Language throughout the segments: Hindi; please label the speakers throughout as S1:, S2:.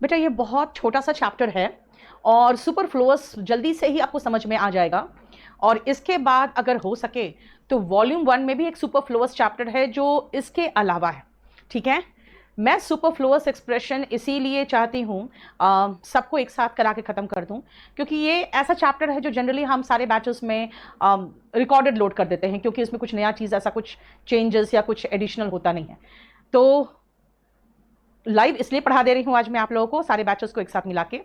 S1: बेटा ये बहुत छोटा सा चैप्टर है और सुपरफ्लुअस जल्दी से ही आपको समझ में आ जाएगा। और इसके बाद अगर हो सके तो वॉल्यूम 1 में भी एक सुपरफ्लुअस चैप्टर है जो इसके अलावा है। ठीक है, मैं सुपरफ्लुअस एक्सप्रेशन इसीलिए चाहती हूँ सबको एक साथ करा के ख़त्म कर दूँ, क्योंकि ये ऐसा चैप्टर है जो जनरली हम सारे बैचेस में रिकॉर्डेड लोड कर देते हैं, क्योंकि इसमें कुछ नया चीज़, ऐसा कुछ चेंजेस या कुछ एडिशनल होता नहीं है। तो लाइव इसलिए पढ़ा दे रही हूँ आज मैं आप लोगों को, सारे बैचेस को एक साथ मिला के,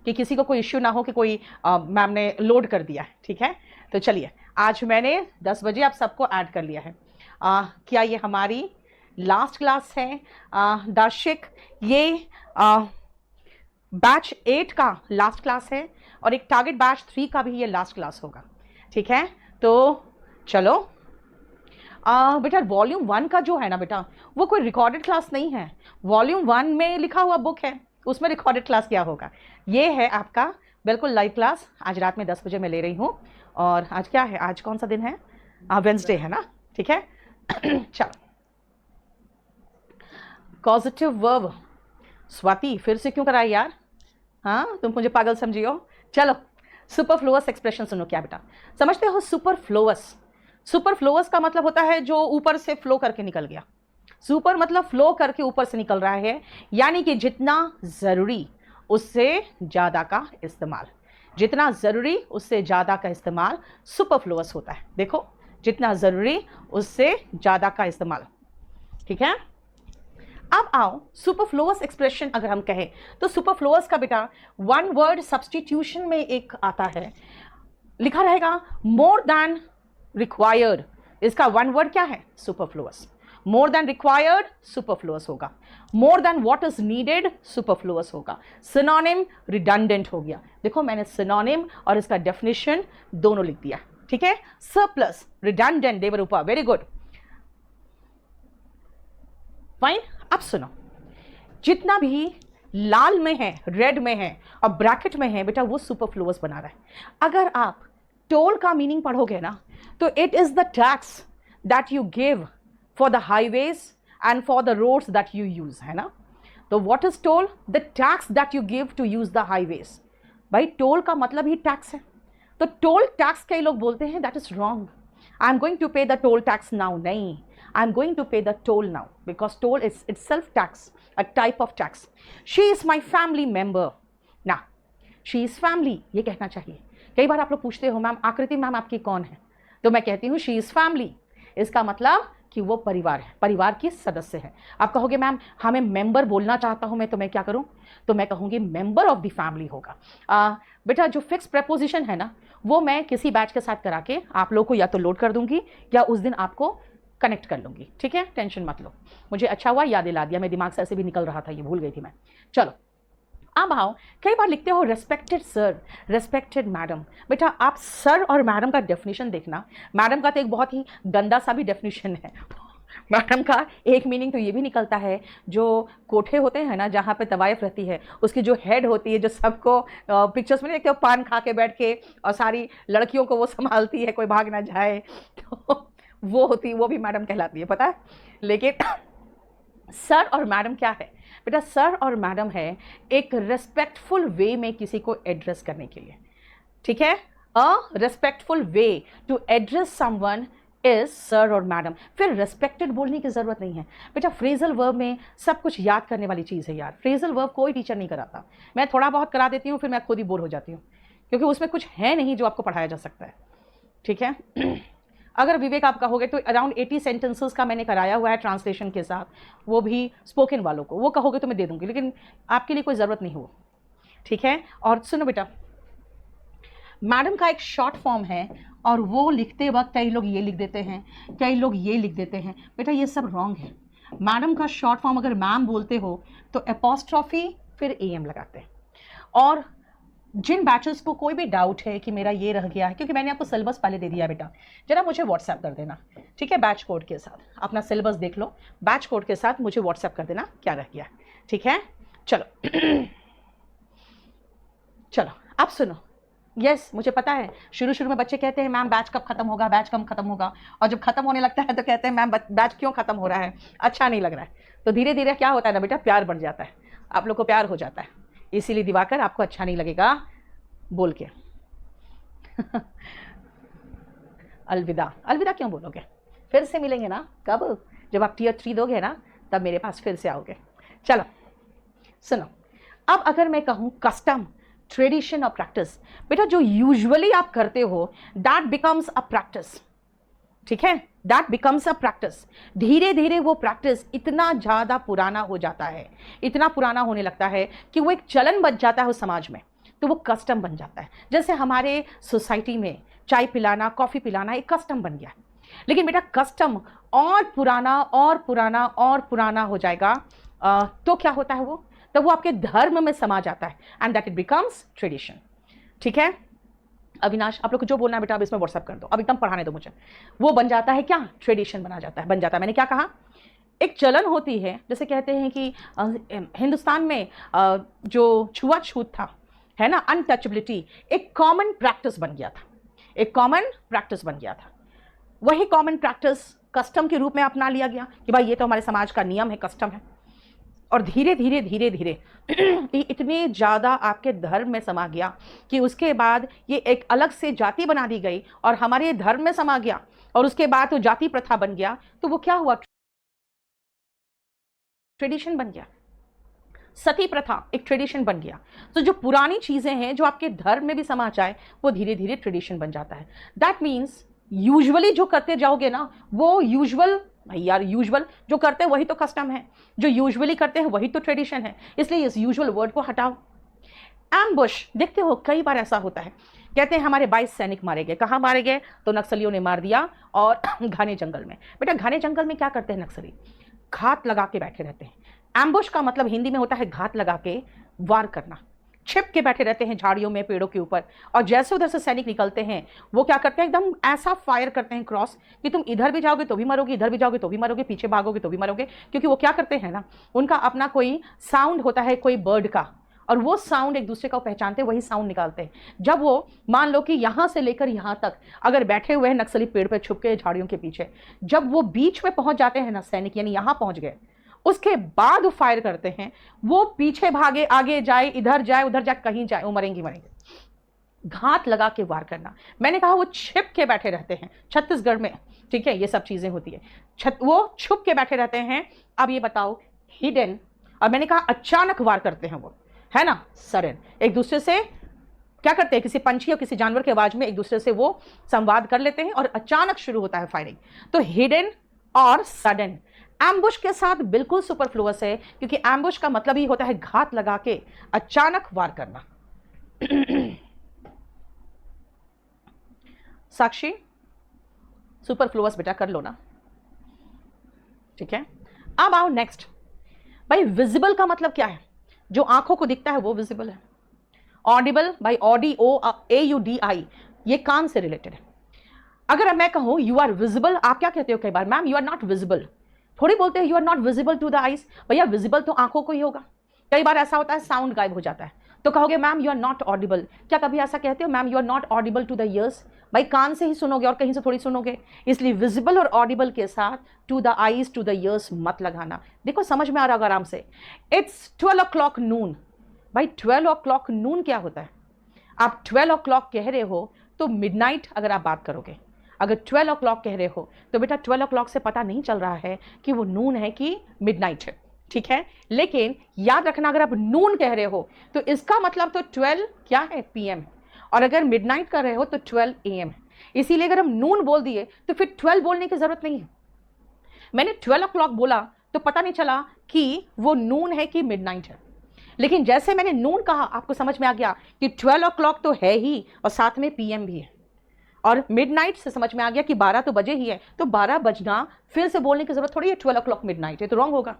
S1: कि किसी को कोई इश्यू ना हो कि कोई मैम ने लोड कर दिया है। ठीक है, तो चलिए आज मैंने 10 बजे आप सबको ऐड कर लिया है। क्या ये हमारी लास्ट क्लास है दार्शिक? ये बैच 8 का लास्ट क्लास है और एक टारगेट बैच 3 का भी ये लास्ट क्लास होगा। ठीक है, तो चलो बेटा वॉल्यूम 1 का जो है ना बेटा, वो कोई रिकॉर्डेड क्लास नहीं है। वॉल्यूम 1 में लिखा हुआ बुक है, उसमें रिकॉर्डेड क्लास क्या होगा। ये है आपका बिल्कुल लाइव क्लास, आज रात में 10 बजे मैं ले रही हूँ। और आज क्या है, आज कौन सा दिन है? वेंसडे है ना। ठीक है चलो, पॉजिटिव वर्ब स्वाति फिर से क्यों कराई यार? हाँ, तुम मुझे पागल समझी हो। चलो सुपरफ्लुअस एक्सप्रेशन सुनो। क्या बेटा समझते हो सुपरफ्लुअस? सुपरफ्लुअस का मतलब होता है जो ऊपर से फ्लो करके निकल गया। सुपर मतलब फ्लो करके ऊपर से निकल रहा है, यानी कि जितना ज़रूरी उससे ज़्यादा का इस्तेमाल, जितना ज़रूरी उससे ज़्यादा का इस्तेमाल सुपरफ्लुअस होता है। देखो, जितना ज़रूरी उससे ज़्यादा का इस्तेमाल। ठीक है, अब आओ सुपरफ्लुअस एक्सप्रेशन अगर हम कहें तो सुपरफ्लुअस का बेटा वन वर्ड सब्स्टिट्यूशन में एक आता है, लिखा रहेगा मोर देन रिक्वायर्ड। इसका वन वर्ड क्या है? Superfluous. More than required superfluous होगा, more than what is needed superfluous होगा, सिनोनिम रिडंडेंट हो गया। देखो मैंने सिनोनिम और इसका डेफिनेशन दोनों लिख दिया। ठीक है, surplus redundant Devroopa, very good fine. अब सुनो, जितना भी लाल में है, रेड में है और ब्रैकेट में है बेटा, वो सुपरफ्लुअस बना रहा है। अगर आप टोल का मीनिंग पढ़ोगे ना तो it is the tax that you give for the highways and for the roads that you use, है ना। तो what is toll? The tax that you give to use the highways. भाई टोल का मतलब ही टैक्स है, तो टोल टैक्स कई लोग बोलते हैं that is wrong. I am going to pay the toll tax now, नहीं, I am going to pay the toll now because toll is itself tax, a type of tax. She is my family member. ना, she is family ये कहना चाहिए। कई बार आप लोग पूछते हो मैम आकृति मैम आपकी कौन है, तो मैं कहती हूँ she is family। इसका मतलब कि वो परिवार है, परिवार की सदस्य है। आप कहोगे मैम हमें मेंबर बोलना चाहता हूँ मैं, तो मैं क्या करूँ? तो मैं कहूँगी मेंबर ऑफ द फैमिली होगा। बेटा जो फिक्स प्रेपोजिशन है ना, वो मैं किसी बैच के साथ करा के आप लोग को या तो लोड कर दूंगी या उस दिन आपको कनेक्ट कर लूँगी। ठीक है, टेंशन मत लो। मुझे अच्छा हुआ याद दिला दिया, मेरे दिमाग से ऐसे भी निकल रहा था, ये भूल गई थी मैं। चलो अब आओ, कई बार लिखते हो रेस्पेक्टेड सर, रेस्पेक्टेड मैडम। बेटा आप सर और मैडम का डेफिनेशन देखना। मैडम का तो एक बहुत ही गंदा सा भी डेफिनेशन है। मैडम का एक मीनिंग तो ये भी निकलता है, जो कोठे होते हैं ना जहाँ पे तवायफ रहती है, उसकी जो हेड होती है, जो सबको पिक्चर्स में देखते हो पान खा के बैठ के और सारी लड़कियों को वो संभालती है, कोई भाग ना जाए, तो वो होती, वो भी मैडम कहलाती है, पता है। लेकिन सर और मैडम क्या है बेटा? सर और मैडम है एक रेस्पेक्टफुल वे में किसी को एड्रेस करने के लिए। ठीक है, a respectful way to address someone is sir और मैडम। फिर रेस्पेक्टेड बोलने की जरूरत नहीं है बेटा। फ्रेजल वर्ब में सब कुछ याद करने वाली चीज़ है यार। फ्रेजल वर्ब कोई टीचर नहीं कराता, मैं थोड़ा बहुत करा देती हूँ, फिर मैं खुद ही बोर हो जाती हूँ, क्योंकि उसमें कुछ है नहीं जो आपको पढ़ाया जा सकता है। ठीक है अगर विवेक आप कहोगे तो अराउंड 80 सेंटेंसेस का मैंने कराया हुआ है ट्रांसलेशन के साथ, वो भी स्पोकन वालों को, वो कहोगे तो मैं दे दूंगी, लेकिन आपके लिए कोई ज़रूरत नहीं हो। ठीक है, और सुनो बेटा, मैडम का एक शॉर्ट फॉर्म है और वो लिखते वक्त कई लोग ये लिख देते हैं, कई लोग ये लिख देते हैं। बेटा ये सब रॉन्ग है। मैडम का शॉर्ट फॉर्म अगर मैम बोलते हो तो एपॉस्ट्रॉफी फिर एम लगाते हैं। और जिन बैचेस को कोई भी डाउट है कि मेरा ये रह गया है, क्योंकि मैंने आपको सिलेबस पहले दे दिया बेटा, जरा मुझे व्हाट्सएप कर देना। ठीक है, बैच कोड के साथ अपना सिलेबस देख लो, बैच कोड के साथ मुझे व्हाट्सएप कर देना क्या रह गया। ठीक है, चलो चलो अब सुनो, यस मुझे पता है, शुरू शुरू में बच्चे कहते हैं मैम बैच कब खत्म होगा, बैच कब खत्म होगा, और जब खत्म होने लगता है तो कहते हैं मैम बैच क्यों खत्म हो रहा है, अच्छा नहीं लग रहा है। तो धीरे धीरे क्या होता है ना बेटा, प्यार बढ़ जाता है, आप लोग को प्यार हो जाता है। इसीलिए दिवाकर आपको अच्छा नहीं लगेगा बोल के अलविदा। अलविदा क्यों बोलोगे, फिर से मिलेंगे ना, कब, जब आप टीयर 3 दोगे ना, तब मेरे पास फिर से आओगे। चलो सुनो, अब अगर मैं कहूँ कस्टम, ट्रेडिशन और प्रैक्टिस, बेटा जो यूजुअली आप करते हो दैट बिकम्स अ प्रैक्टिस, ठीक है, दैट बिकम्स अ प्रैक्टिस। धीरे धीरे वो प्रैक्टिस इतना ज़्यादा पुराना हो जाता है, इतना पुराना होने लगता है कि वो एक चलन बन जाता है उस समाज में, तो वो कस्टम बन जाता है। जैसे हमारे सोसाइटी में चाय पिलाना, कॉफ़ी पिलाना एक कस्टम बन गया, लेकिन बेटा कस्टम और पुराना और पुराना और पुराना हो जाएगा, तो क्या होता है वो, तब वो आपके धर्म में समा जाता है and that it becomes tradition. ठीक है अविनाश, आप लोग को जो बोलना है बेटा अब इसमें व्हाट्सअप कर दो, अब एकदम पढ़ाने दो मुझे। वो बन जाता है क्या, ट्रेडिशन बना जाता है, बन जाता है। मैंने क्या कहा, एक चलन होती है, जैसे कहते हैं कि हिंदुस्तान में जो छुआछूत था, है ना, अनटचेबिलिटी, एक कॉमन प्रैक्टिस बन गया था, एक कॉमन प्रैक्टिस बन गया था। वही कॉमन प्रैक्टिस कस्टम के रूप में अपना लिया गया कि भाई ये तो हमारे समाज का नियम है, कस्टम है। और धीरे धीरे धीरे धीरे इतने ज़्यादा आपके धर्म में समा गया कि उसके बाद ये एक अलग से जाति बना दी गई और हमारे धर्म में समा गया, और उसके बाद तो जाति प्रथा बन गया, तो वो क्या हुआ, ट्रेडिशन बन गया। सती प्रथा एक ट्रेडिशन बन गया। तो जो पुरानी चीज़ें हैं जो आपके धर्म में भी समा जाए, वो धीरे धीरे ट्रेडिशन बन जाता है। दैट मीन्स यूजुअली जो करते जाओगे ना, वो यूजुअल, भाई यार यूजुअल जो करते हैं वही तो कस्टम है, जो यूजुअली करते हैं वही तो ट्रेडिशन है, इसलिए इस यूजुअल वर्ड को हटाओ। एम्बुश, देखते हो कई बार ऐसा होता है, कहते हैं हमारे 22 सैनिक मारे गए, कहाँ मारे गए, तो नक्सलियों ने मार दिया, और घने जंगल में। बेटा घने जंगल में क्या करते हैं नक्सली, घात लगा के बैठे रहते हैं। एम्बुश का मतलब हिंदी में होता है घात लगा के वार करना, छिप के बैठे रहते हैं झाड़ियों में, पेड़ों के ऊपर, और जैसे उधर से सैनिक निकलते हैं वो क्या करते हैं, एकदम ऐसा फायर करते हैं क्रॉस कि तुम इधर भी जाओगे तो भी मरोगे, इधर भी जाओगे तो भी मरोगे, पीछे भागोगे तो भी मरोगे। क्योंकि वो क्या करते हैं ना, उनका अपना कोई साउंड होता है, कोई बर्ड का, और वो साउंड एक दूसरे को पहचानते हैं, वही साउंड निकालते हैं। जब वो मान लो कि यहाँ से लेकर यहाँ तक अगर बैठे हुए हैं नक्सली पेड़ पर छुप के झाड़ियों के पीछे, जब वो बीच में पहुंच जाते हैं ना सैनिक, यानी यहाँ पहुंच गए, उसके बाद फायर करते हैं। वो पीछे भागे, आगे जाए, इधर जाए, उधर जाए, कहीं जाए, वो मरेंगे मरेंगे। घात लगा के वार करना, मैंने कहा वो छिप के बैठे रहते हैं छत्तीसगढ़ में, ठीक है, ये सब चीजें होती है, वो छुप के बैठे रहते हैं। अब ये बताओ हिडन, और मैंने कहा अचानक वार करते हैं वो, है ना, सडन, एक दूसरे से क्या करते हैं, किसी पंछी और किसी जानवर की आवाज में एक दूसरे से वो संवाद कर लेते हैं और अचानक शुरू होता है फायरिंग। तो हिडन और सडन। एम्बुश के साथ बिल्कुल सुपरफ्लुअस है, क्योंकि एम्बुश का मतलब ही होता है घात लगा के अचानक वार करना। साक्षी सुपरफ्लुअस बेटा कर लो ना, ठीक है। अब आओ नेक्स्ट, भाई विजिबल का मतलब क्या है, जो आंखों को दिखता है वो विजिबल है। ऑडिबल, भाई Audi, O A U D I, ये कान से रिलेटेड है। अगर मैं कहूं यू आर विजिबल, आप क्या कहते हो कई बार, ma'am you are not visible, थोड़ी बोलते हैं you are not visible to the eyes, भैया विजिबल तो आंखों को ही होगा। कई बार ऐसा होता है साउंड गायब हो जाता है, तो कहोगे ma'am you are not audible, क्या कभी ऐसा कहते हो ma'am you are not audible to the ears, भाई कान से ही सुनोगे और कहीं से थोड़ी सुनोगे, इसलिए विजिबल और ऑडिबल के साथ to the eyes, to the ears मत लगाना। देखो समझ में आ रहा होगा आराम से। इट्स 12 o'clock नून, भाई 12 o'clock नून क्या होता है, आप 12 o'clock कह रहे हो तो मिडनाइट अगर आप बात करोगे, अगर 12 o'clock कह रहे हो तो बेटा 12 o'clock से पता नहीं चल रहा है कि वो नून है कि मिडनाइट है, ठीक है। लेकिन याद रखना अगर आप नून कह रहे हो तो इसका मतलब तो 12 क्या है, पीएम, और अगर मिडनाइट कर रहे हो तो 12 AM है। इसीलिए अगर हम नून बोल दिए तो फिर 12 बोलने की जरूरत नहीं है। मैंने 12 o'clock बोला तो पता नहीं चला कि वो नून है कि मिडनाइट है, लेकिन जैसे मैंने नून कहा आपको समझ में आ गया कि 12 o'clock तो है ही और साथ में पीएम भी है, और मिडनाइट से समझ में आ गया कि 12 तो बजे ही है, तो 12 बजना फिर से बोलने की जरूरत थोड़ी है, 12 o'clock मिडनाइट है तो रॉन्ग होगा।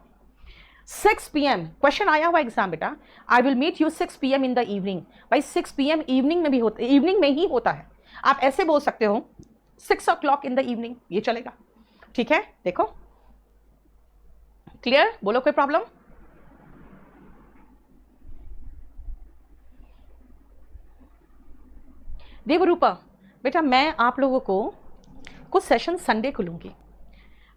S1: 6 PM क्वेश्चन आया हुआ एग्जाम बेटा, I will meet you 6 PM in the evening, भाई 6 PM इवनिंग में भी होता, इवनिंग में ही होता है। आप ऐसे बोल सकते हो 6 o'clock इन द इवनिंग, ये चलेगा, ठीक है। देखो क्लियर, बोलो कोई प्रॉब्लम। देवरूपा बेटा, मैं आप लोगों को कुछ सेशन संडे को लूँगी,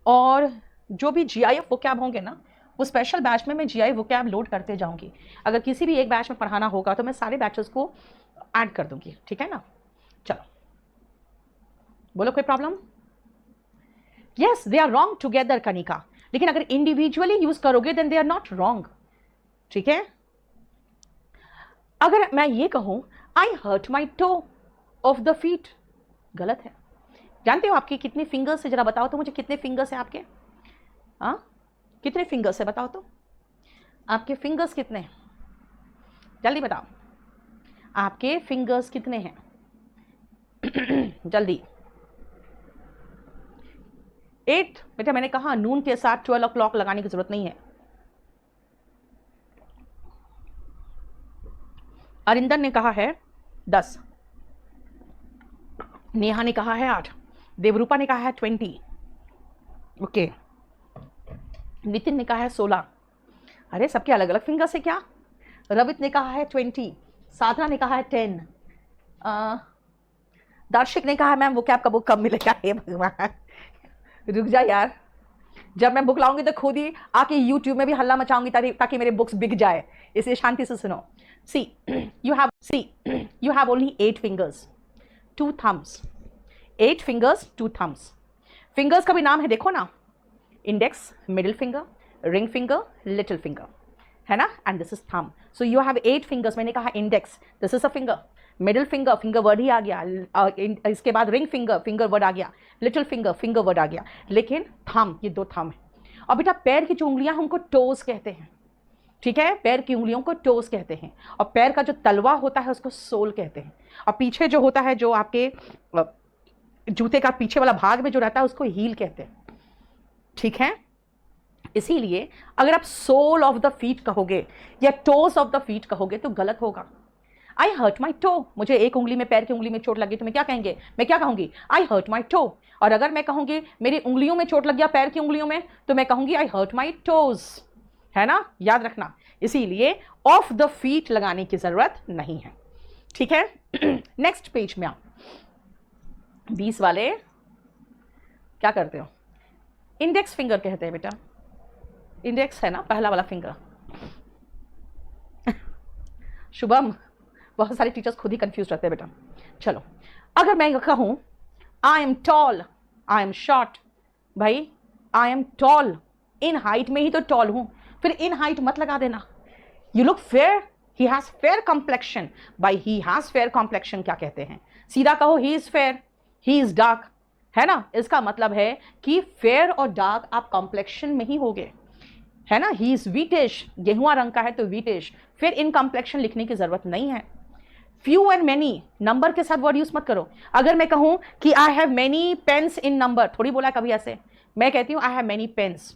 S1: और जो भी GIF वोकैब होंगे ना, वो स्पेशल बैच में मैं GIF वोकैब लोड करते जाऊँगी। अगर किसी भी एक बैच में पढ़ाना होगा तो मैं सारे बैचेस को ऐड कर दूँगी, ठीक है ना। चलो बोलो, कोई problem? Yes, they are wrong together Kanika, लेकिन अगर इंडिविजुअली यूज करोगे then they are not wrong, ठीक है। अगर मैं ये कहूं I hurt my toe of the feet, गलत है। जानते हो आपकी कितनी फिंगर्स है? जरा बताओ तो मुझे, कितने फिंगर्स है आपके? हाँ, कितने फिंगर्स है बताओ तो, आपके फिंगर्स कितने हैं? जल्दी बताओ, आपके फिंगर्स कितने हैं? जल्दी। 8। बेटा मैंने कहा नून के साथ 12 o'clock लगाने की जरूरत नहीं है। अरिंदर ने कहा है 10, नेहा ने कहा है 8, देवरूपा ने कहा है 20, ओके, नितिन ने कहा है 16। अरे सबके अलग अलग फिंगर्स है क्या? रवित ने कहा है 20, साधना ने कहा है 10, दर्शिक ने कहा है मैम वो कैब का बुक कब मिलेगा? हे भगवान, रुक जा यार, जब मैं बुक लाऊंगी तो खुद ही आके YouTube में भी हल्ला मचाऊंगी ताकि मेरे बुक्स बिक जाए, इसलिए शांति से सुनो। See you have only 8 fingers, 2 thumbs, 8 fingers 2 thumbs. Fingers का भी नाम है, देखो ना, index, middle finger, ring finger, little finger, है ना, and this is thumb. So you have 8 fingers. मैंने कहा index, this is a finger, middle finger, finger word ही आ गया, इसके बाद रिंग फिंगर, फिंगर वर्ड आ गया, लिटिल फिंगर, फिंगर वर्ड आ गया, लेकिन थंब, ये 2 थंब है। और बेटा पैर की जो उंगलियां हमको टोज कहते हैं, ठीक है, पैर की उंगलियों को टोज कहते हैं, और पैर का जो तलवा होता है उसको सोल कहते हैं, और पीछे जो होता है, जो आपके जूते का पीछे वाला भाग में जो रहता है उसको हील कहते हैं, ठीक है। इसीलिए अगर आप सोल ऑफ द फीट कहोगे या टोज ऑफ द फीट कहोगे तो गलत होगा। आई हर्ट माई टो, मुझे एक उंगली में, पैर की उंगली में चोट लगी तो मैं क्या कहेंगे? मैं क्या कहूंगी? आई हर्ट माई टो। और अगर मैं कहूंगी मेरी उंगलियों में चोट लग गया, पैर की उंगलियों में, तो मैं कहूंगी आई हर्ट माई टोज, है ना, याद रखना। इसीलिए ऑफ द फीट लगाने की जरूरत नहीं है, ठीक है। नेक्स्ट पेज में आप 20 वाले क्या करते हो? इंडेक्स फिंगर कहते हैं बेटा, इंडेक्स है ना पहला वाला फिंगर। शुभम, बहुत सारे टीचर्स खुद ही कंफ्यूज रहते हैं बेटा। चलो, अगर मैं कहूं I am tall, I am short, भाई I am tall, in height में ही तो टॉल हूं, फिर इन हाइट मत लगा देना। You look fair, he has fair complexion, भाई ही हैज फेयर कॉम्प्लेक्शन क्या कहते हैं? सीधा कहो he is fair, he is dark, है ना, इसका मतलब है कि फेयर और डार्क आप कॉम्प्लेक्शन में ही होगे, है ना। ही इज वीटिश, गेहुआ रंग का है तो वीटिश, फिर इन कॉम्प्लेक्शन लिखने की जरूरत नहीं है। फ्यू एंड मैनी, नंबर के साथ वर्ड यूज मत करो। अगर मैं कहूं कि I have many pens in number, थोड़ी बोला कभी ऐसे, मैं कहती हूं आई हैव मैनी पेन्स,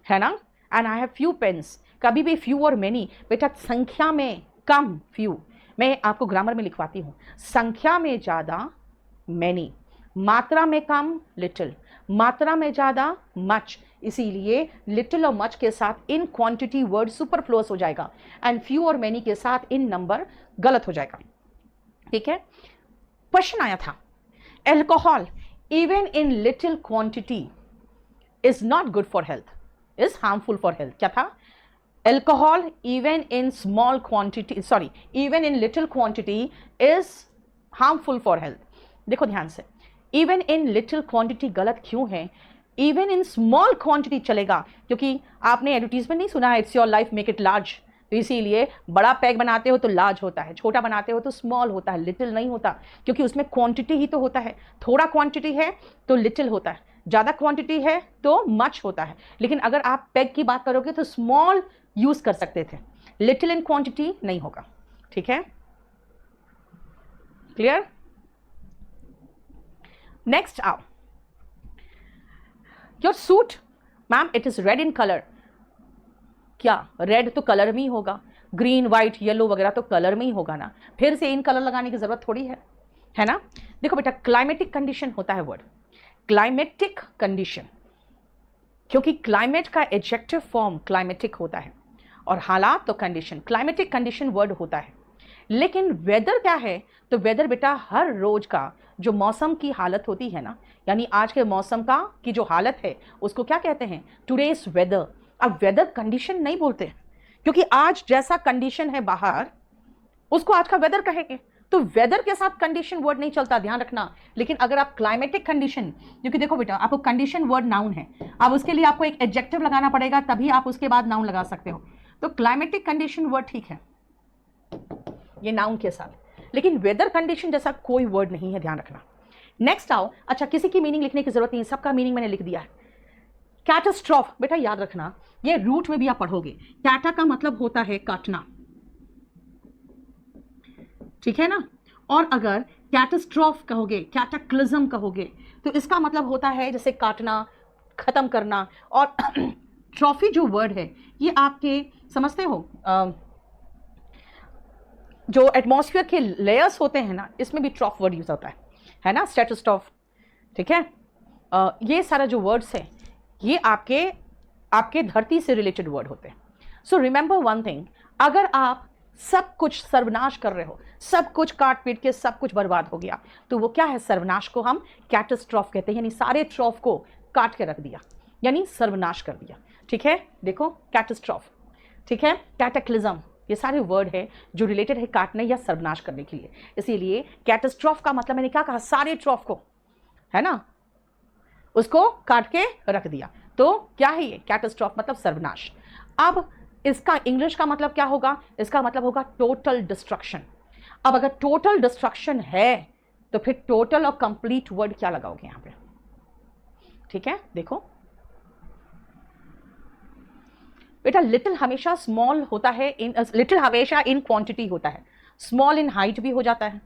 S1: है ना, and I have few pens. कभी भी फ्यू और मैनी बेटा संख्या में कम, फ्यू, मैं आपको ग्रामर में लिखवाती हूं, संख्या में ज्यादा मैनी, मात्रा में कम लिटिल, मात्रा में ज्यादा मच, इसीलिए लिटिल और मच के साथ इन क्वांटिटी वर्ड सुपरफ्लुअस हो जाएगा, एंड फ्यू और मैनी के साथ इन नंबर गलत हो जाएगा, ठीक है। क्वेश्चन आया था, alcohol even in little quantity is not good for health, is harmful for health. क्या था? Alcohol even in small quantity, sorry, even in little quantity is harmful for health. देखो ध्यान से, इवन इन लिटिल क्वांटिटी गलत क्यों है? इवन इन स्मॉल क्वांटिटी चलेगा, क्योंकि आपने एडवर्टीजमेंट नहीं सुना है, it's your life make it large, तो इसीलिए बड़ा पैक बनाते हो तो लार्ज होता है, छोटा बनाते हो तो स्मॉल होता है, लिटिल नहीं होता, क्योंकि उसमें क्वांटिटी ही तो होता है। थोड़ा क्वांटिटी है तो लिटिल होता है, ज़्यादा क्वांटिटी है तो मच होता है। लेकिन अगर आप पैक की बात करोगे तो स्मॉल यूज कर सकते थे, लिटिल इन क्वांटिटी नहीं होगा, ठीक है, क्लियर। नेक्स्ट आओ, your suit ma'am it is red in colour, क्या रेड तो कलर में ही होगा, ग्रीन व्हाइट येलो वगैरह तो कलर में ही होगा ना, फिर से इन कलर लगाने की जरूरत थोड़ी है ना। देखो बेटा, क्लाइमेटिक कंडीशन होता है वर्ड, क्लाइमेटिक कंडीशन, क्योंकि क्लाइमेट का एडजेक्टिव फॉर्म क्लाइमेटिक होता है, और हालात तो कंडीशन, क्लाइमेटिक कंडीशन वर्ड होता है। लेकिन वेदर क्या है, तो वेदर बेटा हर रोज का जो मौसम की हालत होती है ना, यानी आज के मौसम का की जो हालत है उसको क्या कहते हैं, टुडेज वेदर। अब वेदर कंडीशन नहीं बोलते, क्योंकि आज जैसा कंडीशन है बाहर उसको आज का वेदर कहेंगे, तो वेदर के साथ कंडीशन वर्ड नहीं चलता, ध्यान रखना। लेकिन अगर आप क्लाइमेटिक कंडीशन, क्योंकि देखो बेटा आपको कंडीशन वर्ड नाउन है, अब उसके लिए आपको एक एडजेक्टिव लगाना पड़ेगा, तभी आप उसके बाद नाउन लगा सकते हो। तो क्लाइमेटिक कंडीशन वर्ड ठीक है ये नाउन के साथ, लेकिन वेदर कंडीशन जैसा कोई वर्ड नहीं है, ध्यान रखना। नेक्स्ट आओ, अच्छा किसी की मीनिंग लिखने की जरूरत नहीं, सबका मीनिंग मैंने लिख दिया है। कैटास्ट्रॉफ बेटा याद रखना, ये रूट में भी आप पढ़ोगे, कैटा का मतलब होता है काटना, ठीक है ना। और अगर कैटास्ट्रॉफ कहोगे, कैटाक्लिज्म कहोगे, तो इसका मतलब होता है जैसे काटना, खत्म करना। और ट्रॉफी जो वर्ड है ये आपके समझते हो जो एटमॉस्फेयर के लेयर्स होते हैं ना, इसमें भी ट्रॉफ वर्ड यूज होता है ना, स्ट्रेटोस्टॉफ, ठीक है। ये सारा जो वर्ड्स हैं ये आपके धरती से रिलेटेड वर्ड होते हैं। सो रिमेंबर वन थिंग, अगर आप सब कुछ सर्वनाश कर रहे हो, सब कुछ काट पीट के सब कुछ बर्बाद हो गया, तो वो क्या है, सर्वनाश को हम कैटास्ट्रॉफ कहते हैं, यानी सारे ट्रॉफ को काट के रख दिया, यानी सर्वनाश कर दिया, ठीक है। देखो कैटास्ट्रॉफ, ठीक है, कैटाक्लिज्म, ये सारे वर्ड है जो रिलेटेड है काटने या सर्वनाश करने के लिए। इसीलिए कैटास्ट्रॉफ का मतलब मैंने क्या कहा, सारे ट्रॉफ को, है ना, उसको काट के रख दिया, तो क्या है ये कैटास्ट्रॉफ मतलब सर्वनाश। अब इसका इंग्लिश का मतलब क्या होगा, इसका मतलब होगा टोटल डिस्ट्रक्शन। अब अगर टोटल डिस्ट्रक्शन है तो फिर टोटल और कंप्लीट वर्ड क्या लगाओगे यहां पे, ठीक है। देखो बेटा लिटिल हमेशा स्मॉल होता है, लिटिल हमेशा इन क्वांटिटी होता है, स्मॉल इन हाइट भी हो जाता है,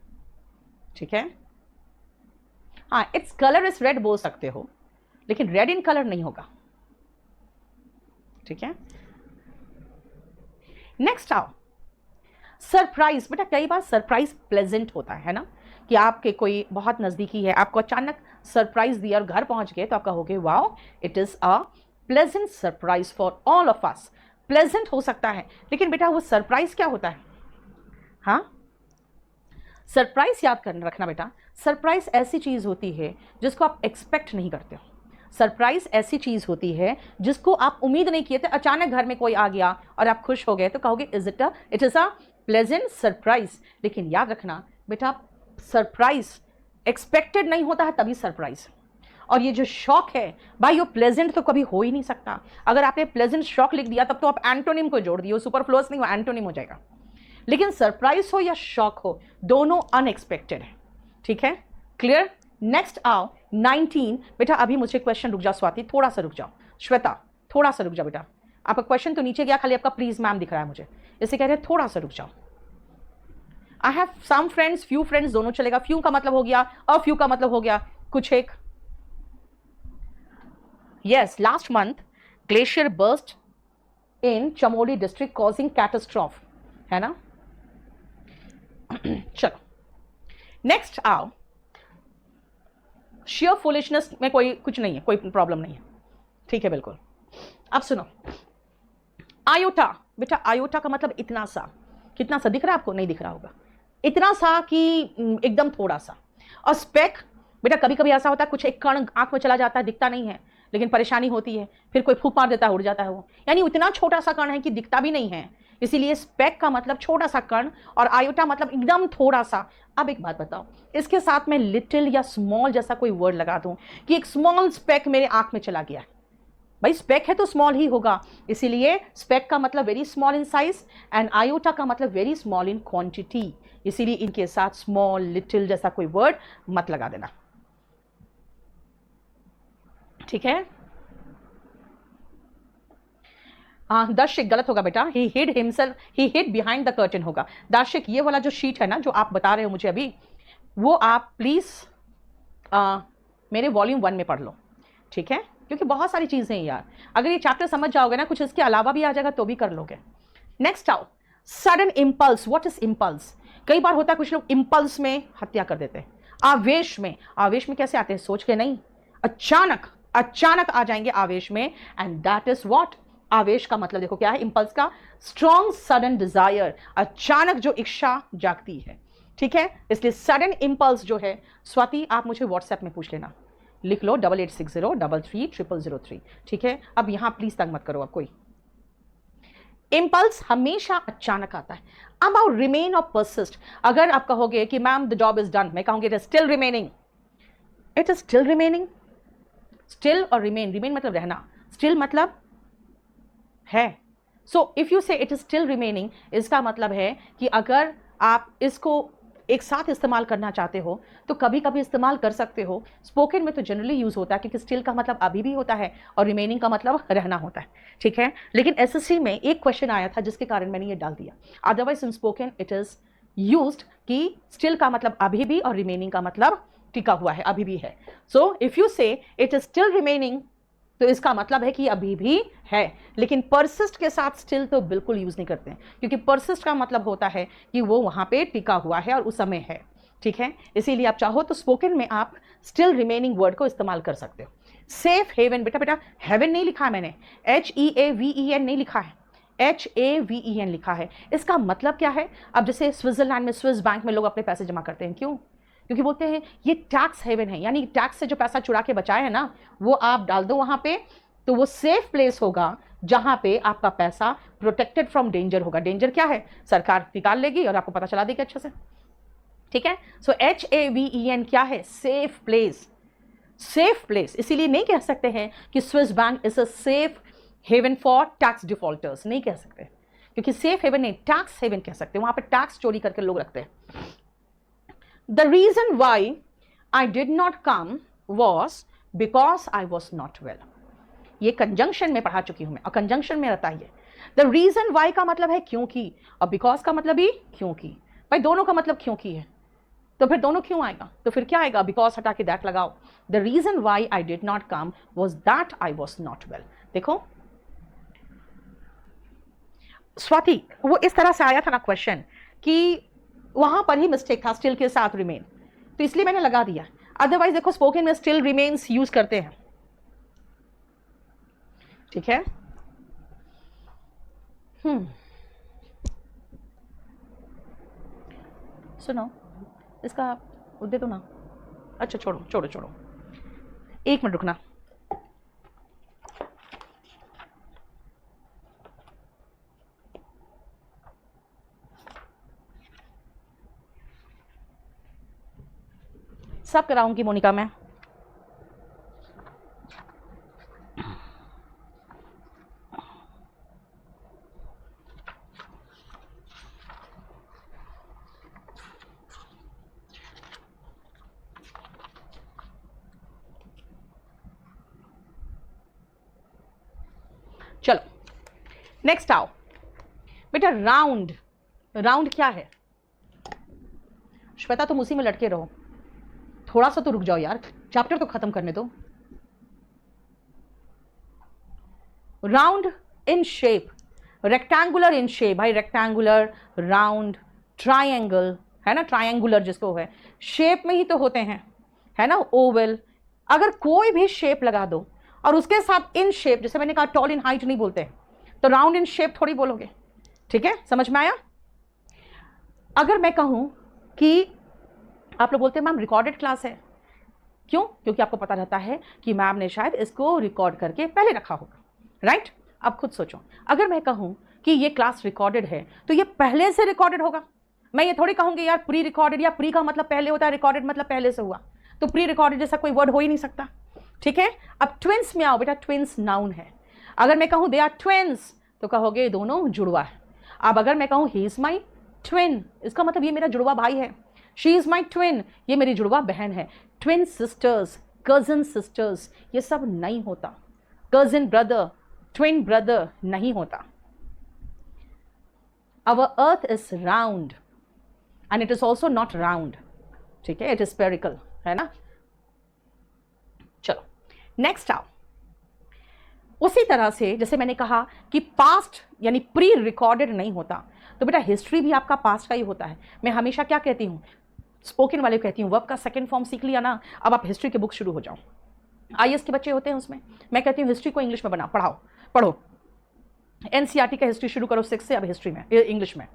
S1: ठीक है। हाँ, इट्स कलर इज रेड बोल सकते हो, लेकिन रेड इन कलर नहीं होगा, ठीक है। नेक्स्ट आओ, सरप्राइज। बेटा कई बार सरप्राइज प्लेजेंट होता है ना, कि आपके कोई बहुत नजदीकी है, आपको अचानक सरप्राइज दिया और घर पहुंच गए, तो आप कहोगे wow it is a pleasant surprise for all of us. Pleasant हो सकता है, लेकिन बेटा वो सरप्राइज क्या होता है, हाँ सरप्राइज याद करना रखना बेटा, सरप्राइज ऐसी चीज होती है जिसको आप एक्सपेक्ट नहीं करते हो। सरप्राइज ऐसी चीज होती है जिसको आप उम्मीद नहीं किए थे, अचानक घर में कोई आ गया और आप खुश हो गए, तो कहोगे it is a pleasant surprise. लेकिन याद रखना बेटा सरप्राइज एक्सपेक्टेड नहीं होता है तभी सरप्राइज। और ये जो शॉक है भाई वो प्लेजेंट तो कभी हो ही नहीं सकता। अगर आपने प्लेजेंट शॉक लिख दिया तब तो आप एंटोनिम को जोड़ दिए, सुपरफ्लुअस नहीं, वो एंटोनिम हो जाएगा। लेकिन सरप्राइज हो या शॉक हो, दोनों अनएक्सपेक्टेड है, ठीक है, क्लियर। नेक्स्ट आओ 19। बेटा अभी मुझे क्वेश्चन, रुक जाओ स्वाति, थोड़ा सा रुक जाओ, श्वेता थोड़ा सा रुक जाओ बेटा, आपका क्वेश्चन तो नीचे गया, खाली आपका प्लीज मैम दिख रहा है मुझे, इसे कह रहे हैं थोड़ा सा रुक जाओ। I have some friends, few friends दोनों चलेगा, फ्यू का मतलब हो गया, अ फ्यू का मतलब हो गया कुछ एक। Yes, last month glacier burst in Chamoli district causing catastrophe, है ना। चलो नेक्स्ट आओ, शेयर फुलिशनेस में कोई कुछ नहीं है, कोई प्रॉब्लम नहीं है, ठीक है बिल्कुल। अब सुनो आयोटा। बेटा आयोटा का मतलब इतना सा, कितना सा दिख रहा है आपको, नहीं दिख रहा होगा, इतना सा कि एकदम थोड़ा सा। और स्पेक बेटा कभी कभी ऐसा होता है कुछ एक कण आंख में चला जाता है, दिखता नहीं है लेकिन परेशानी होती है, फिर कोई फूंक मार देता है उड़ जाता है वो, यानी इतना छोटा सा कण है कि दिखता भी नहीं है, इसीलिए स्पेक का मतलब छोटा सा कण और आयोटा मतलब एकदम थोड़ा सा। अब एक बात बताओ, इसके साथ में लिटिल या स्मॉल जैसा कोई वर्ड लगा दूं कि एक स्मॉल स्पेक मेरे आंख में चला गया है, भाई स्पेक है तो स्मॉल ही होगा, इसीलिए स्पेक का मतलब very small in size and iota का मतलब वेरी स्मॉल इन क्वांटिटी, इसीलिए इनके साथ स्मॉल लिटिल जैसा कोई वर्ड मत लगा देना, ठीक है। दर्शिक गलत होगा बेटा, ही hide himself, he hide behind the curtain होगा। दर्शिक ये वाला जो शीट है ना जो आप बता रहे हो मुझे अभी, वो आप प्लीज मेरे वॉल्यूम 1 में पढ़ लो, ठीक है, क्योंकि बहुत सारी चीजें हैं यार, अगर ये चैप्टर समझ जाओगे ना कुछ इसके अलावा भी आ जाएगा तो भी कर लोगे। नेक्स्ट आओ, sudden impulse. What is impulse? कई बार होता है कुछ लोग इंपल्स में हत्या कर देते हैं, आवेश में। आवेश में कैसे आते हैं? सोच के नहीं, अचानक अचानक आ जाएंगे आवेश में, एंड दैट इज व्हाट आवेश का मतलब देखो क्या है, इंपल्स का स्ट्रॉन्ग सडन डिजायर, अचानक जो इच्छा जागती है, ठीक है। इसलिए सडन इंपल्स जो है, स्वाति आप मुझे व्हाट्सएप में पूछ लेना, लिख लो 8860333003, ठीक है। अब यहां प्लीज तंग मत करो अब कोई। इंपल्स हमेशा अचानक आता है। अबाउट रिमेन और परसिस्ट, अगर आप कहोगे कि ma'am the job is done, मैं कहूंगी it is still remaining, it is still remaining. Still और रिमेन, रिमेन मतलब रहना, स्टिल मतलब है। सो इफ यू से इट इज स्टिल रिमेनिंग, इसका मतलब है कि अगर आप इसको एक साथ इस्तेमाल करना चाहते हो तो कभी कभी इस्तेमाल कर सकते हो। स्पोकन में तो जनरली यूज होता है क्योंकि स्टिल का मतलब अभी भी होता है और रिमेनिंग का मतलब रहना होता है, ठीक है। लेकिन एसएससी में एक क्वेश्चन आया था जिसके कारण मैंने ये डाल दिया, otherwise in spoken it is used कि स्टिल का मतलब अभी भी और रिमेनिंग का मतलब टिका हुआ है, अभी भी है। सो इफ यू से इट इज स्टिल रिमेनिंग तो इसका मतलब है कि अभी भी है। लेकिन परसिस्ट के साथ स्टिल तो बिल्कुल यूज नहीं करते हैं, क्योंकि परसिस्ट का मतलब होता है कि वो वहां पे टिका हुआ है और उस समय है, ठीक है। इसीलिए आप चाहो तो स्पोकन में आप स्टिल रिमेनिंग वर्ड को इस्तेमाल कर सकते हो। सेफ हेवन, बेटा बेटा हेवन नहीं लिखा है मैंने, HEAVEN नहीं लिखा है, HAVEN लिखा है। इसका मतलब क्या है, अब जैसे स्विट्जरलैंड में स्विस बैंक में लोग अपने पैसे जमा करते हैं, क्यों? क्योंकि बोलते हैं ये टैक्स हेवन है, यानी टैक्स से जो पैसा चुरा के बचाए है ना, वो आप डाल दो वहां पे, तो वो सेफ प्लेस होगा जहां पे आपका पैसा प्रोटेक्टेड फ्रॉम डेंजर होगा। डेंजर क्या है, सरकार निकाल लेगी और आपको पता चला देगी अच्छे से, ठीक है। सो HAVEN क्या है, सेफ प्लेस, सेफ प्लेस। इसीलिए नहीं कह सकते हैं कि Swiss bank is a safe haven for tax defaulters, नहीं कह सकते, क्योंकि सेफ हेवन नहीं, टैक्स हेवन कह सकते हैं, वहां पे टैक्स चोरी करके लोग रखते हैं। The reason why I did not come was because I was not well. ये कंजंक्शन में पढ़ा चुकी हूं मैं, और कंजंक्शन में रहता है। द रीजन वाई का मतलब है क्योंकि, और बिकॉज का मतलब भी क्योंकि। भाई दोनों का मतलब क्योंकि है, तो फिर दोनों क्यों आएगा, तो फिर क्या आएगा, बिकॉज हटा के दैट लगाओ। The reason why I did not come was that I was not well. देखो स्वाति, वो इस तरह से आया था ना क्वेश्चन कि वहां पर ही मिस्टेक था, स्टिल के साथ रिमेन, तो इसलिए मैंने लगा दिया। अदरवाइज देखो स्पोकन में स्टिल रिमेन्स यूज करते हैं, ठीक है। सुनो इसका दे दो ना, अच्छा छोड़ो छोड़ो छोड़ो, एक मिनट रुकना। सब कराऊंगी मोनिका मैं। चलो नेक्स्ट आओ बेटा, राउंड। राउंड क्या है, श्वेता तुम उसी में लटके रहो, थोड़ा सा तो रुक जाओ यार, चैप्टर तो खत्म करने दो। Round in shape, rectangular in shape, भाई रेक्टेंगुलर, राउंड, ट्राइंगल, है ना, ट्राइंगुलर जिसको है, शेप में ही तो होते हैं, है ना, ओवल। अगर कोई भी शेप लगा दो और उसके साथ इन शेप, जैसे मैंने कहा टॉल इन हाइट नहीं बोलते, तो राउंड इन शेप थोड़ी बोलोगे, ठीक है, समझ में आया। अगर मैं कहूं कि आप लोग बोलते हैं मैम रिकॉर्डेड क्लास है, क्यों? क्योंकि आपको पता रहता है कि मैम ने शायद इसको रिकॉर्ड करके पहले रखा होगा, राइट। अब खुद सोचो, अगर मैं कहूं कि ये क्लास रिकॉर्डेड है तो ये पहले से रिकॉर्डेड होगा। मैं ये थोड़ी कहूंगी यार प्री रिकॉर्डेड, या प्री का मतलब पहले होता है, रिकॉर्डेड मतलब पहले से हुआ, तो प्री रिकॉर्डेड जैसा कोई वर्ड हो ही नहीं सकता, ठीक है। अब ट्विंस में आओ बेटा, ट्विंस नाउन है। अगर मैं कहूं दे आर ट्विंस तो कहोगे दोनों जुड़वा है। अब अगर मैं कहूं ही इज माई ट्विन, इसका मतलब ये मेरा जुड़वा भाई है। शी इज माई ट्विन, ये मेरी जुड़वा बहन है। ट्विन सिस्टर्स, कजन सिस्टर्स, ये सब नहीं होता। कजन ब्रदर, ट्विन ब्रदर नहीं होता। Our earth is round and it is also not round, ठीक है, it is spherical, है ना। चलो नेक्स्ट आओ। उसी तरह से जैसे मैंने कहा कि पास्ट यानी प्री रिकॉर्डेड नहीं होता, तो बेटा हिस्ट्री भी आपका पास्ट का ही होता है। मैं हमेशा क्या कहती हूँ, स्पोकन वाले कहती हूँ, वर्ब का सेकंड फॉर्म सीख लिया ना, अब आप हिस्ट्री के बुक शुरू हो जाओ। IAS के बच्चे होते हैं उसमें, मैं कहती हूँ हिस्ट्री को इंग्लिश में पढ़ो। एनसीईआरटी का हिस्ट्री शुरू करो 6 से, अब हिस्ट्री में इंग्लिश में।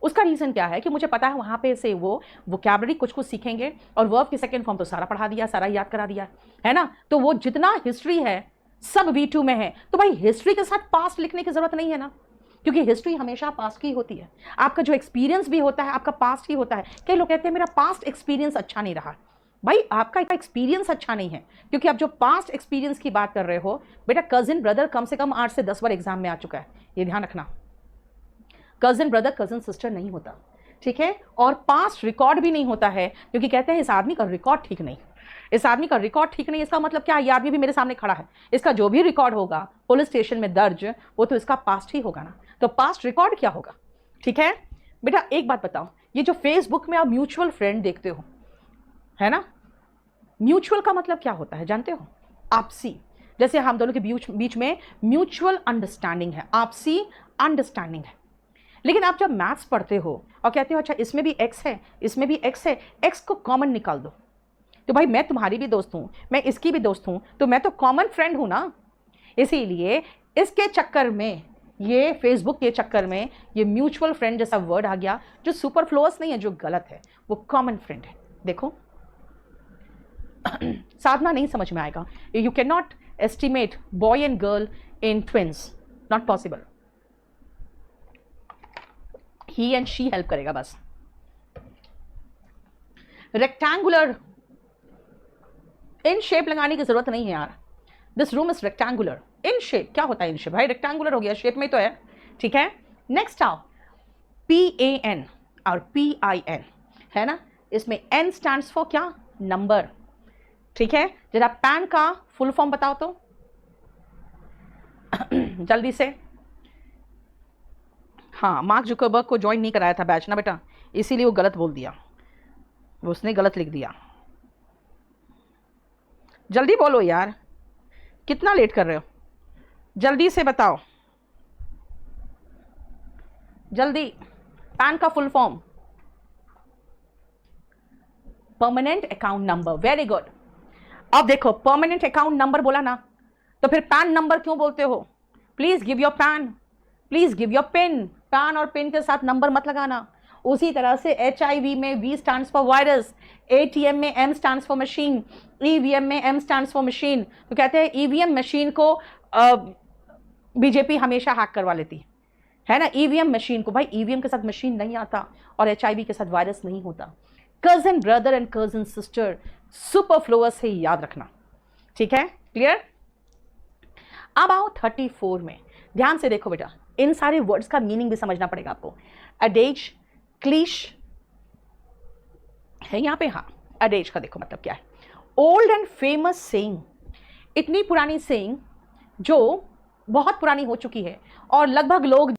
S1: उसका रीज़न क्या है कि मुझे पता है वहाँ पे से वो वोकैबुलरी कुछ कुछ सीखेंगे, और वर्ब की सेकंड फॉर्म तो सारा पढ़ा दिया, सारा याद करा दिया है ना। तो वो जितना हिस्ट्री है सब V2 में है। तो भाई हिस्ट्री के साथ पास्ट लिखने की ज़रूरत नहीं है ना, क्योंकि हिस्ट्री हमेशा पास्ट की होती है। आपका जो एक्सपीरियंस भी होता है आपका पास्ट ही होता है। कई लोग कहते हैं मेरा पास्ट एक्सपीरियंस अच्छा नहीं रहा। भाई आपका एक्सपीरियंस अच्छा नहीं है, क्योंकि आप जो पास्ट एक्सपीरियंस की बात कर रहे हो, बेटा कजिन ब्रदर कम से कम 8 से 10 बार एग्जाम में आ चुका है, ये ध्यान रखना। कजिन ब्रदर कजिन सिस्टर नहीं होता, ठीक है। और पास्ट रिकॉर्ड भी नहीं होता है, क्योंकि कहते हैं इस आदमी का रिकॉर्ड ठीक नहीं, इस आदमी का रिकॉर्ड ठीक नहीं। इसका मतलब क्या है, ये आदमी भी मेरे सामने खड़ा है, इसका जो भी रिकॉर्ड होगा पुलिस स्टेशन में दर्ज, वो तो इसका पास्ट ही होगा ना। तो पास्ट रिकॉर्ड क्या होगा, ठीक है। बेटा एक बात बताओ, ये जो फेसबुक में आप म्यूचुअल फ्रेंड देखते हो, है ना, म्यूचुअल का मतलब क्या होता है जानते हो? आपसी। जैसे हम दोनों के बीच में म्यूचुअल अंडरस्टैंडिंग है, आपसी अंडरस्टैंडिंग है। लेकिन आप जब मैथ्स पढ़ते हो और कहते हो अच्छा इसमें भी एक्स है, इसमें भी एक्स है, एक्स को कॉमन निकाल दो, तो भाई मैं तुम्हारी भी दोस्त हूँ, मैं इसकी भी दोस्त हूँ, तो मैं तो कॉमन फ्रेंड हूँ ना। इसीलिए इसके चक्कर में, ये फेसबुक के चक्कर में, ये म्यूचुअल फ्रेंड जैसा वर्ड आ गया, जो सुपरफ्लुअस नहीं है, जो गलत है, वो कॉमन फ्रेंड है। देखो साधना नहीं समझ में आएगा। You can not estimate boy and girl in twins, not possible. He and she help करेगा बस। रेक्टेंगुलर, इन शेप लगाने की जरूरत नहीं है यार। This room is rectangular. In shape क्या होता है? इन शेप भाई रेक्टेंगुलर हो गया, शेप में तो है, ठीक है। नेक्स्ट आओ, PAN और PIN, है ना। इसमें N स्टैंड्स फॉर क्या? नंबर, ठीक है। जरा पैन का फुल फॉर्म बताओ तो जल्दी से। हाँ, मार्क जुकरबर्ग को ज्वाइन नहीं कराया था बैच ना बेटा, इसीलिए वो गलत बोल दिया, उसने गलत लिख दिया। जल्दी बोलो यार, कितना लेट कर रहे हो, जल्दी से बताओ जल्दी। पैन का full form permanent account number, very good. अब देखो परमानेंट अकाउंट नंबर बोला ना, तो फिर पैन नंबर क्यों बोलते हो? Please give your pan, please give your pin. Pan और पिन के साथ नंबर मत लगाना। उसी तरह से HIV में V stands for virus, ATM में M stands for machine, EVM में M स्टैंड्स फॉर मशीन। तो कहते हैं EVM मशीन को BJP हमेशा हैक करवा लेती है ना, EVM मशीन को। भाई EVM के साथ मशीन नहीं आता, और HIV के साथ वायरस नहीं होता। Cousin brother and cousin sister superfluous है, याद रखना, ठीक है, क्लियर। अब आओ 34 में, ध्यान से देखो बेटा, इन सारे वर्ड्स का मीनिंग भी समझना पड़ेगा आपको। अडेज, क्लीश है यहाँ पे, हाँ, अडेज का देखो मतलब क्या है। ओल्ड एंड फेमस सेइंग, इतनी पुरानी सेइंग जो बहुत पुरानी हो चुकी है और लगभग लोग